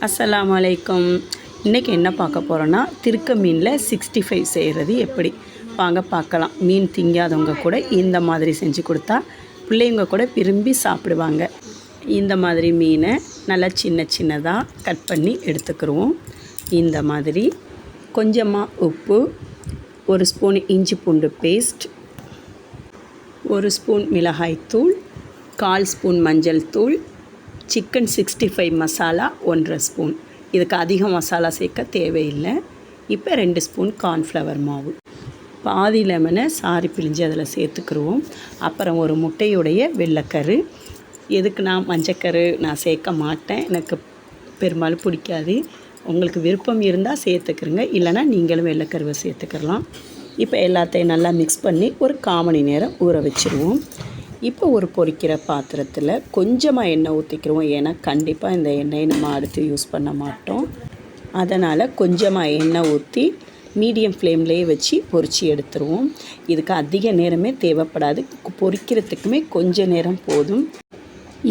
அஸ்ஸலாமு அலைக்கும். இன்றைக்கி என்ன பார்க்க போகிறோன்னா, திருக்க மீனில் 65 செய்கிறது எப்படி வாங்க பார்க்கலாம். மீன் திங்காதவங்க கூட இந்த மாதிரி செஞ்சு கொடுத்தா பிள்ளைங்க கூட விரும்பி சாப்பிடுவாங்க. இந்த மாதிரி மீனை நல்லா சின்ன சின்னதாக கட் பண்ணி எடுத்துக்கிடுவோம். இந்த மாதிரி கொஞ்சமாக உப்பு, 1 ஸ்பூன் இஞ்சி பூண்டு பேஸ்ட், 1 ஸ்பூன் மிளகாய்த்தூள், 1/4 ஸ்பூன் மஞ்சள் தூள், சிக்கன் 65 மசாலா 1/2 ஸ்பூன். இதுக்கு அதிக மசாலா சேர்க்க தேவையில்லை. இப்போ 2 ஸ்பூன் கார்ன்ஃப்ளவர் மாவு, பாதி லெமனை சாறு பிழிஞ்சு அதில் சேர்த்துக்கிடுவோம். அப்புறம் ஒரு முட்டையுடைய வெள்ளைக்கரு. எதுக்கு நான் மஞ்சக்கரு நான் சேர்க்க மாட்டேன், எனக்கு பெரும்பாலும் பிடிக்காது. உங்களுக்கு விருப்பம் இருந்தால் சேர்த்துக்கிறங்க, இல்லைனா நீங்களும் வெள்ளைக்கருவை சேர்த்துக்கலாம். இப்போ எல்லாத்தையும் நல்லா மிக்ஸ் பண்ணி ஒரு 1/4 மணி நேரம் ஊற வச்சுருவோம். இப்போ ஒரு பொரிக்கிற பாத்திரத்தில் கொஞ்சமாக எண்ணெய் ஊற்றிக்கிடுவோம். ஏன்னா கண்டிப்பாக இந்த எண்ணெயை நம்ம அடுத்து யூஸ் பண்ண மாட்டோம். அதனால் கொஞ்சமாக எண்ணெய் ஊற்றி மீடியம் ஃப்ளேம்லேயே வச்சு பொரித்து எடுத்துருவோம். இதுக்கு அதிக நேரமே தேவைப்படாது, பொரிக்கிறதுக்குமே கொஞ்சம் நேரம் போதும்.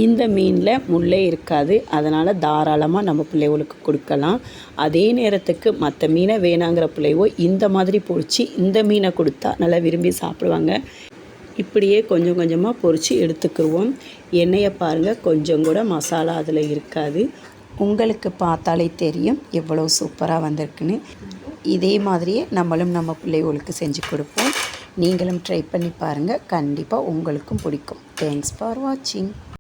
இந்த மீனில் முள்ளே இருக்காது, அதனால் தாராளமாக நம்ம பிள்ளைகளுக்கு கொடுக்கலாம். அதே நேரத்துக்கு மற்ற மீனை வேணாங்கிற பிள்ளைவோ இந்த மாதிரி பொரித்து இந்த மீனை கொடுத்தா நல்லா விரும்பி சாப்பிடுவாங்க. இப்படியே கொஞ்சம் கொஞ்சமாக பொரித்து எடுத்துக்கிடுவோம். எண்ணெயை பாருங்கள், கொஞ்சம் கூட மசாலா அதில் இருக்காது. உங்களுக்கு பார்த்தாலே தெரியும் எவ்வளோ சூப்பராக வந்திருக்குன்னு. இதே மாதிரியே நம்மளும் நம்ம பிள்ளைகளுக்கு செஞ்சு கொடுப்போம். நீங்களும் ட்ரை பண்ணி பாருங்கள், கண்டிப்பாக உங்களுக்கும் பிடிக்கும். தேங்க்ஸ் ஃபார் வாட்சிங்.